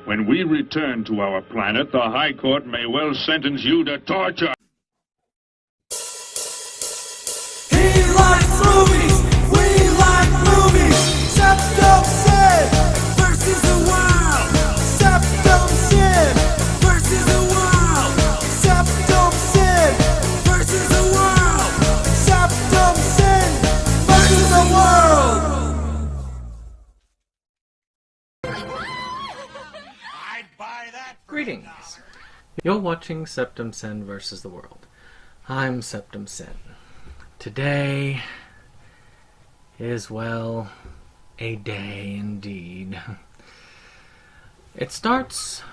When we return to our planet, the High Court may well sentence you to torture. He likes movies, we like movies. Septum Sin versus the world. Septum Sin versus the world. Septum Sin versus the world. Septum Sin versus the world. I'd buy that for Greetings. You're watching Septum Sin versus the World. I'm Septum Sin. Today is, well, a day indeed. It starts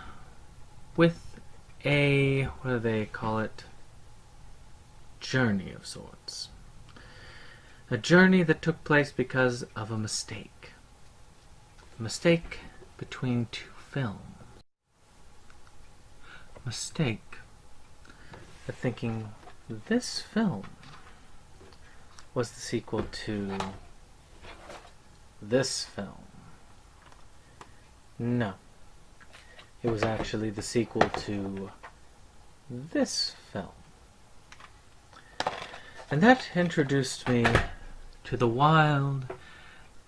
with a, what do they call it? Journey of sorts. A journey that took place because of a mistake. A mistake between two films. Mistake of thinking this film was the sequel to this film. No. It was actually the sequel to this film. And that introduced me to the wild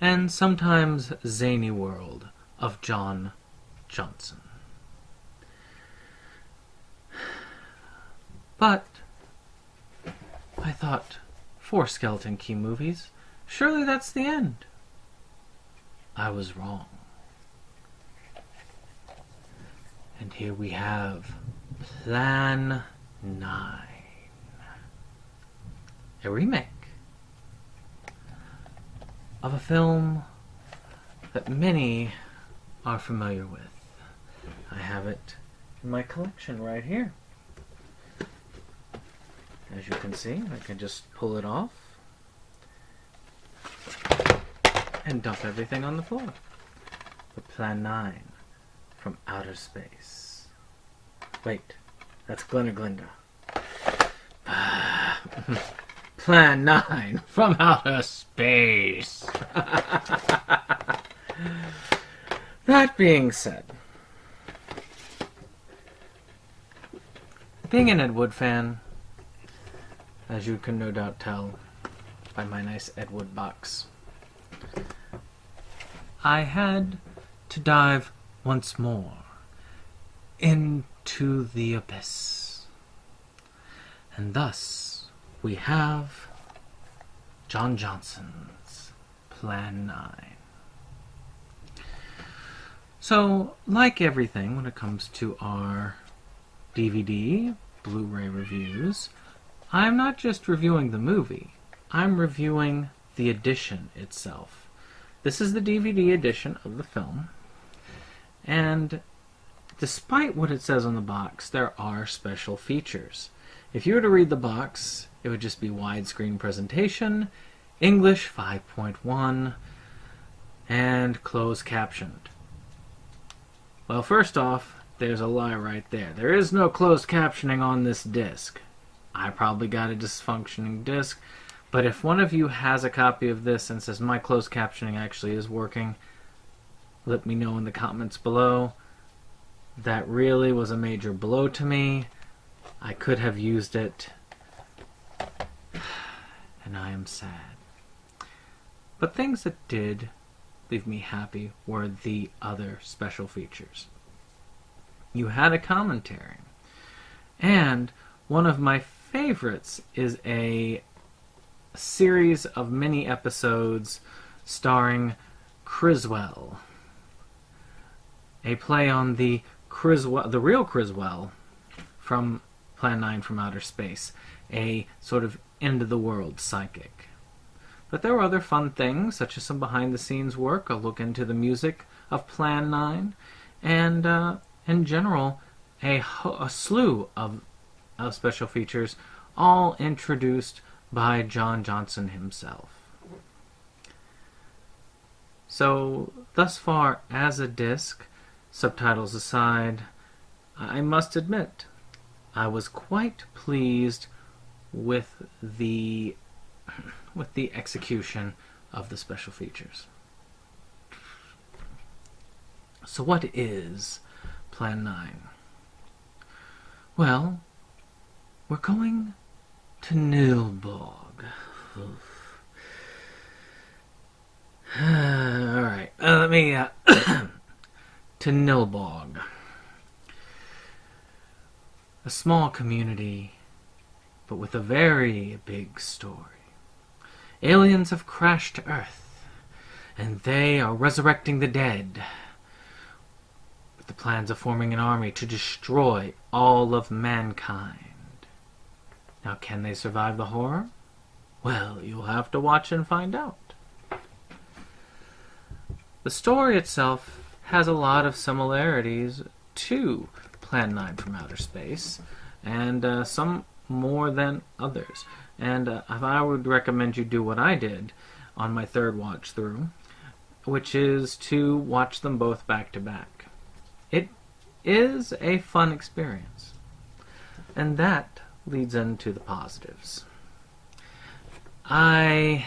and sometimes zany world of John Johnson. But I thought, 4 Skeleton Key movies, surely that's the end. I was wrong. And here we have Plan 9. A remake of a film that many are familiar with. I have it in my collection right here. As you can see, I can just pull it off and dump everything on the floor. The Plan 9 from Outer Space. Wait, that's Glinda Glinda. Plan 9 from Outer Space. That being said, being an Ed Wood fan, as you can no doubt tell by my nice Ed Wood box, I had to dive once more into the abyss. And thus we have John Johnson's Plan 9. So, like everything when it comes to our DVD, Blu-ray reviews, I'm not just reviewing the movie, I'm reviewing the edition itself. This is the DVD edition of the film, and despite what it says on the box, there are special features. If you were to read the box, it would just be widescreen presentation, English 5.1, and closed captioned. Well, first off, there's a lie right there. There is no closed captioning on this disc. I probably got a dysfunctioning disc, but if one of you has a copy of this and says my closed captioning actually is working, let me know in the comments below. That really was a major blow to me. I could have used it, and I am sad. But things that did leave me happy were the other special features. You had a commentary, and one of my favorites is a series of mini episodes starring Criswell, a play on the real Criswell from Plan 9 from Outer Space, a sort of end-of-the-world psychic. But there were other fun things, such as some behind-the-scenes work, a look into the music of Plan 9, and in general, a slew of special features, all introduced by John Johnson himself. So, thus far as a disc, subtitles aside, I must admit, I was quite pleased with the execution of the special features. So what is Plan 9? Well, we're going to Nilbog. Alright, let me, to Nilbog. A small community, but with a very big story. Aliens have crashed to Earth, and they are resurrecting the dead, with the plans of forming an army to destroy all of mankind. Now, can they survive the horror? Well, you'll have to watch and find out. The story itself has a lot of similarities to Plan 9 from Outer Space, and some more than others. And I would recommend you do what I did on my third watch through, which is to watch them both back to back. It is a fun experience. And that leads into the positives. I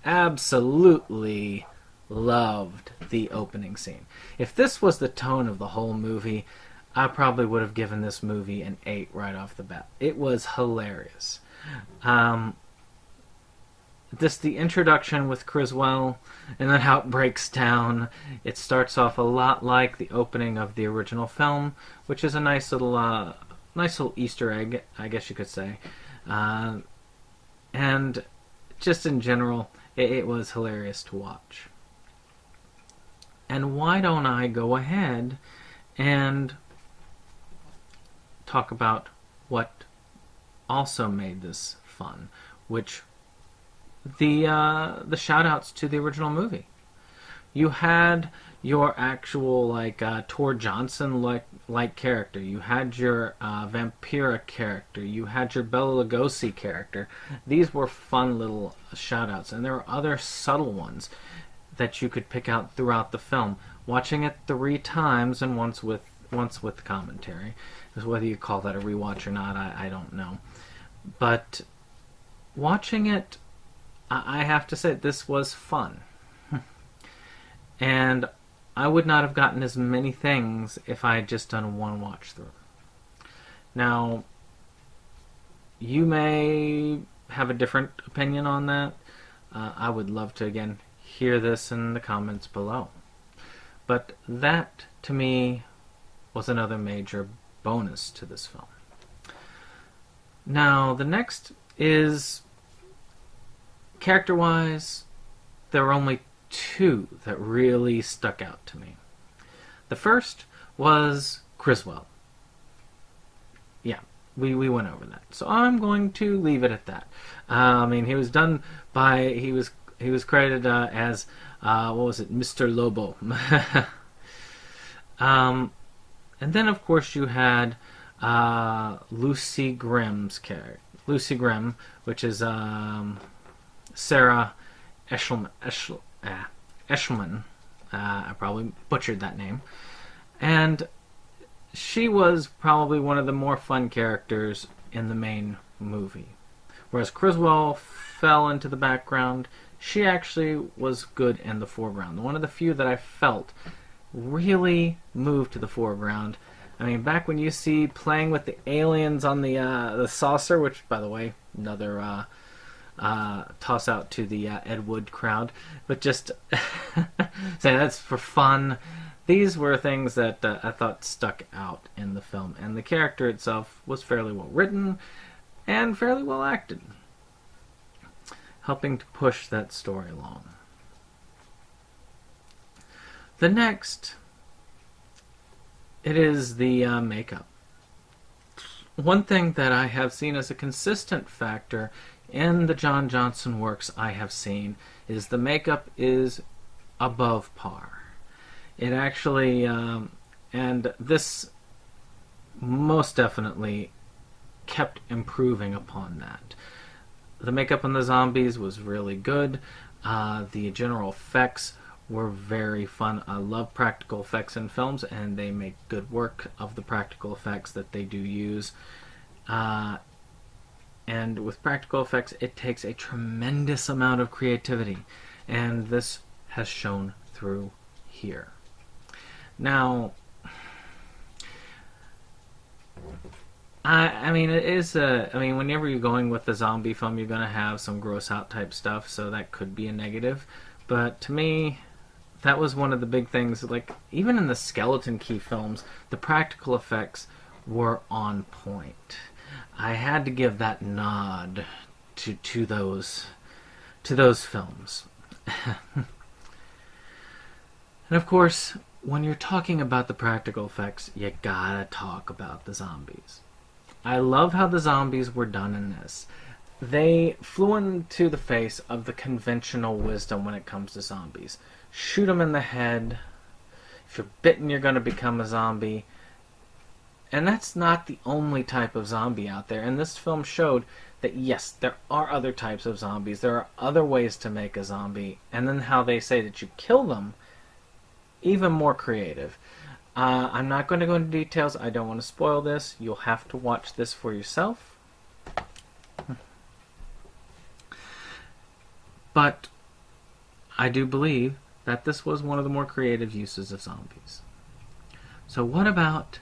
absolutely loved the opening scene. If this was the tone of the whole movie, I probably would have given this movie an 8 right off the bat. It was hilarious. Just the introduction with Criswell, and then how it breaks down. It starts off a lot like the opening of the original film, which is a nice little Easter egg, I guess you could say. And just in general, it was hilarious to watch. And why don't I go ahead and talk about what also made this fun, which the shout-outs to the original movie. You had your actual Tor Johnson like character. You had your Vampira character. You had your Bela Lugosi character. These were fun little shout-outs, and there were other subtle ones that you could pick out throughout the film. Watching it 3 times and once with commentary. Whether you call that a rewatch or not, I don't know. But watching it, I have to say, this was fun. And I would not have gotten as many things if I had just done one watch through. Now, you may have a different opinion on that. I would love to, again, hear this in the comments below. But that, to me, was another major bonus to this film. Now, the next is, character-wise, there were only 2 that really stuck out to me. The first was Criswell. Yeah, we went over that. So I'm going to leave it at that. He was done by, he was credited as, what was it, Mr. Lobo. And then, of course, you had Lucy Grimm's character. Lucy Grimm, which is Sarah Eshelman. I probably butchered that name. And she was probably one of the more fun characters in the main movie. Whereas Criswell fell into the background, she actually was good in the foreground. One of the few that I felt really moved to the foreground. Back when you see playing with the aliens on the saucer, which, by the way, another toss out to the Ed Wood crowd, but just saying that's for fun. These were things that I thought stuck out in the film, and the character itself was fairly well written and fairly well acted, helping to push that story along. The next, it is the makeup. One thing that I have seen as a consistent factor in the John Johnson works I have seen is the makeup is above par. It actually, and this most definitely kept improving upon that. The makeup on the zombies was really good. The general effects were very fun. I love practical effects in films, and they make good work of the practical effects that they do use. And with practical effects, it takes a tremendous amount of creativity, and this has shown through here. Now, I mean, it is I mean, whenever you're going with a zombie film, you're going to have some gross out type stuff, so that could be a negative. But to me, that was one of the big things. Like, even in the Skeleton Key films, the practical effects were on point. I had to give that nod to those films. And of course, when you're talking about the practical effects, you gotta talk about the zombies. I love how the zombies were done in this. They flew into the face of the conventional wisdom when it comes to zombies. Shoot them in the head. If you're bitten, you're going to become a zombie. And that's not the only type of zombie out there. And this film showed that, yes, there are other types of zombies. There are other ways to make a zombie. And then how they say that you kill them, even more creative. I'm not going to go into details. I don't want to spoil this. You'll have to watch this for yourself. But I do believe that this was one of the more creative uses of zombies. So what about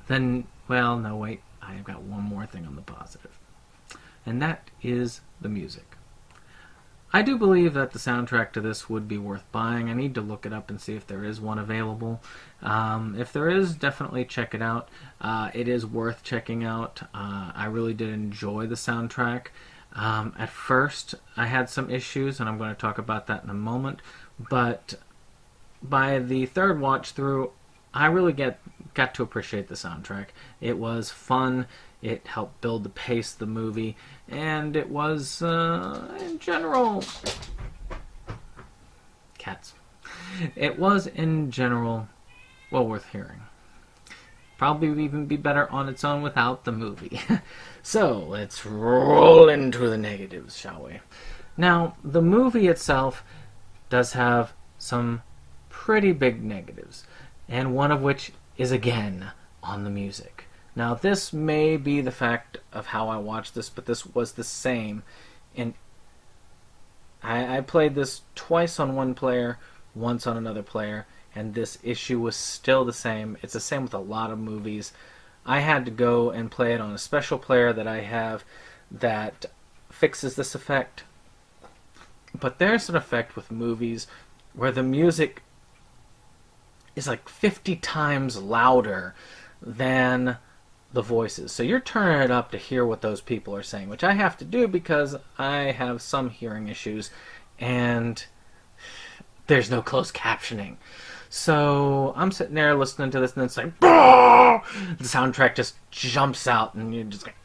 then? Well, no, wait. I've got one more thing on the positive. And that is the music. I do believe that the soundtrack to this would be worth buying. I need to look it up and see if there is one available. If there is, definitely check it out. It is worth checking out. I really did enjoy the soundtrack. At first, I had some issues, and I'm going to talk about that in a moment. But by the third watch through, I really got to appreciate the soundtrack. It was fun. It helped build the pace of the movie, and it was, in general, cats. It was, in general, well worth hearing. Probably even be better on its own without the movie. So, let's roll into the negatives, shall we? Now, the movie itself does have some pretty big negatives, and one of which is, again, on the music. Now, this may be the fact of how I watched this, but this was the same. And I played this twice on one player, once on another player, and this issue was still the same. It's the same with a lot of movies. I had to go and play it on a special player that I have that fixes this effect. But there's an effect with movies where the music is like 50 times louder than the voices. So you're turning it up to hear what those people are saying, which I have to do because I have some hearing issues and there's no closed captioning. So I'm sitting there listening to this and it's like, "Bah!" The soundtrack just jumps out and you're just like,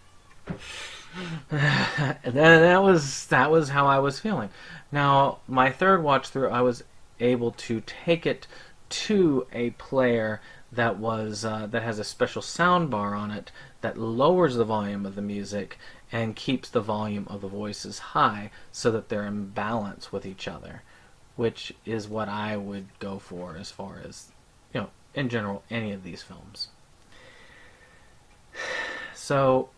and then that was how I was feeling. Now, my third watch through, I was able to take it to a player that was that has a special sound bar on it that lowers the volume of the music and keeps the volume of the voices high so that they're in balance with each other, which is what I would go for as far as, you know, in general, any of these films. So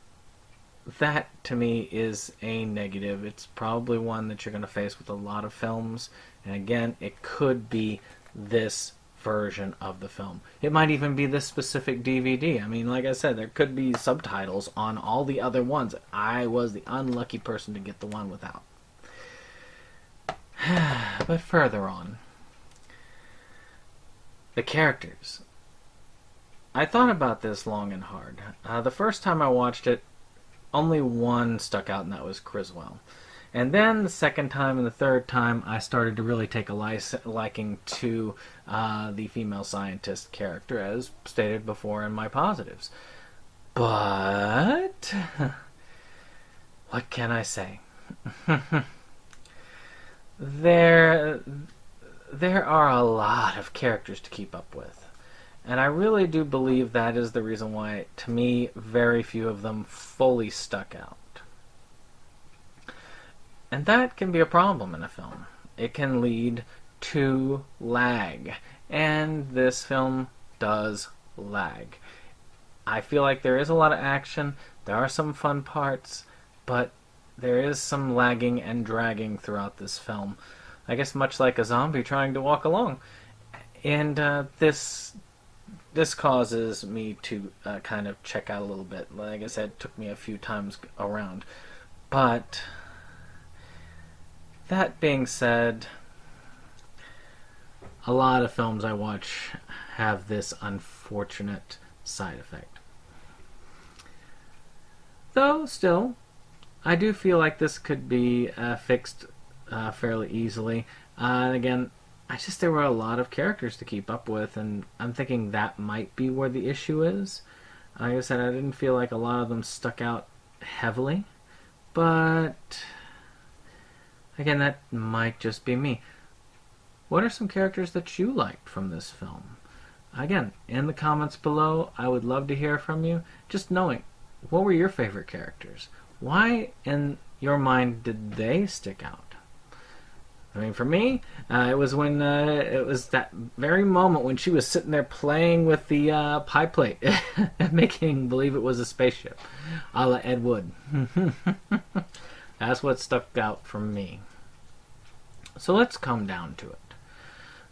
that to me is a negative. It's probably one that you're going to face with a lot of films, and again, it could be this version of the film. It might even be this specific DVD. I mean, like I said, there could be subtitles on all the other ones. I was the unlucky person to get the one without. But further on, the characters. I thought about this long and hard. The first time I watched it, only one stuck out, and that was Criswell. And then the second time and the third time, I started to really take a liking to the female scientist character, as stated before in my positives. But what can I say? There are a lot of characters to keep up with. And I really do believe that is the reason why, to me, very few of them fully stuck out. And that can be a problem in a film. It can lead to lag. And this film does lag. I feel like there is a lot of action, there are some fun parts, but there is some lagging and dragging throughout this film. I guess much like a zombie trying to walk along. And this this causes me to kind of check out a little bit. Like I said, it took me a few times around. But that being said, a lot of films I watch have this unfortunate side effect. Though, still, I do feel like this could be fixed fairly easily. And again, there were a lot of characters to keep up with, and I'm thinking that might be where the issue is. Like I said, I didn't feel like a lot of them stuck out heavily, but again, that might just be me. What are some characters that you liked from this film? Again, in the comments below, I would love to hear from you. Just knowing, what were your favorite characters? Why, in your mind, did they stick out? I mean, for me, it was when it was that very moment when she was sitting there playing with the pie plate, making believe it was a spaceship, a la Ed Wood. That's what stuck out from me. So let's come down to it.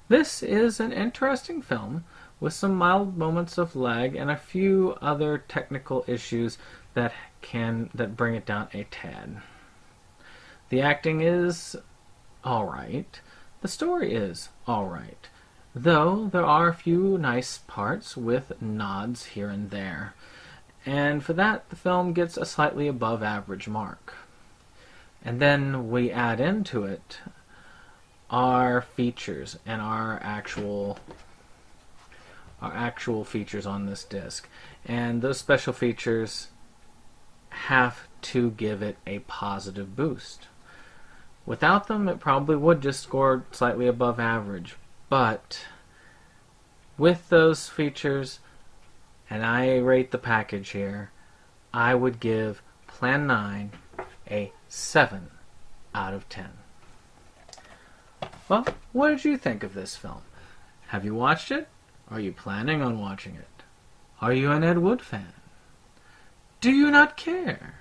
This is an interesting film with some mild moments of lag and a few other technical issues that bring it down a tad. The acting is alright. The story is alright, though there are a few nice parts with nods here and there. And for that, the film gets a slightly above average mark. And then we add into it our features and our actual features on this disc. And those special features have to give it a positive boost. Without them, it probably would just score slightly above average. But with those features, and I rate the package here, I would give Plan 9 a 7 out of 10. Well, what did you think of this film? Have you watched it? Are you planning on watching it? Are you an Ed Wood fan? Do you not care?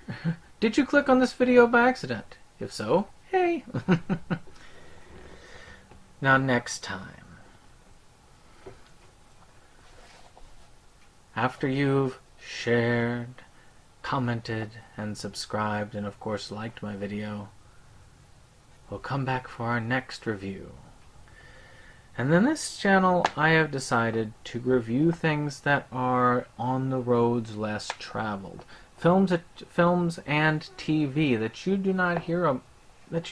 Did you click on this video by accident? If so, hey! Now next time, after you've shared, commented, and subscribed, and of course liked my video, we'll come back for our next review. And then this channel, I have decided to review things that are on the roads less traveled. Films and TV that you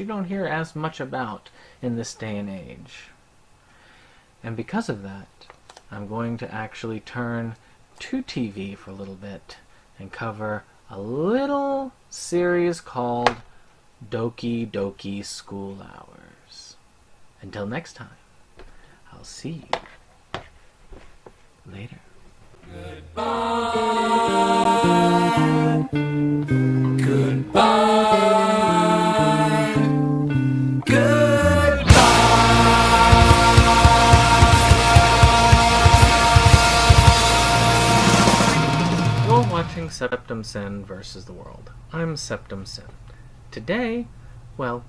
don't hear as much about in this day and age. And because of that, I'm going to actually turn to TV for a little bit and cover a little series called Doki Doki School Hours. Until next time, I'll see you later. You're watching Septum Sin versus the World. I'm Septum Sin. Today, well,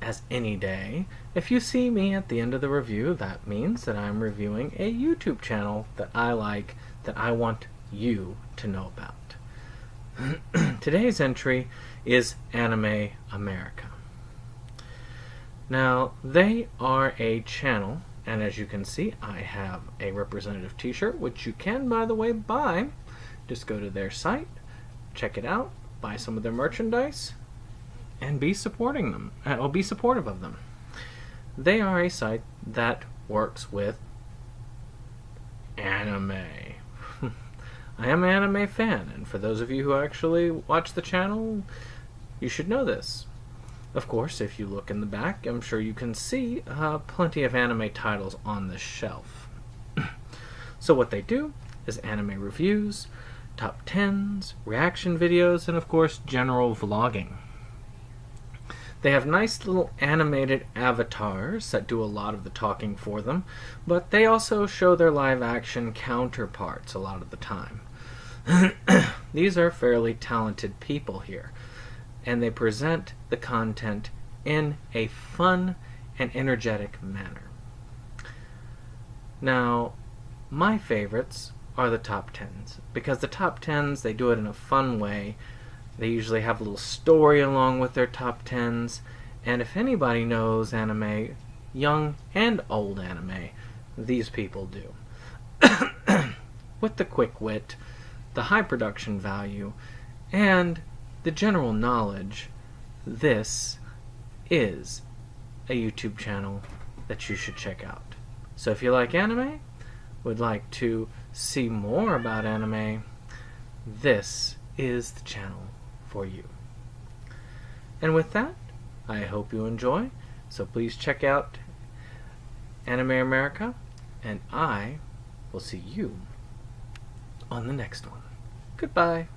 as any day, if you see me at the end of the review, that means that I'm reviewing a YouTube channel that I like, that I want you to know about. Today's entry is Anime America. Now, they are a channel, and as you can see, I have a representative t-shirt, which you can, by the way, buy. Just go to their site, check it out, buy some of their merchandise, and be supporting them, or be supportive of them. They are a site that works with anime. I am an anime fan, and for those of you who actually watch the channel, you should know this. Of course, if you look in the back, I'm sure you can see plenty of anime titles on the shelf. So what they do is anime reviews, top 10s, reaction videos, and of course, general vlogging. They have nice little animated avatars that do a lot of the talking for them, but they also show their live-action counterparts a lot of the time. These are fairly talented people here, and they present the content in a fun and energetic manner. Now, my favorites are the top 10s, because the top 10s, they do it in a fun way. They usually have a little story along with their top 10s, and if anybody knows anime, young and old anime, these people do. With the quick wit, the high production value, and the general knowledge, this is a YouTube channel that you should check out. So if you like anime, would like to see more about anime, this is the channel for you. And with that, I hope you enjoy. So please check out Anime America, and I will see you on the next one. Goodbye.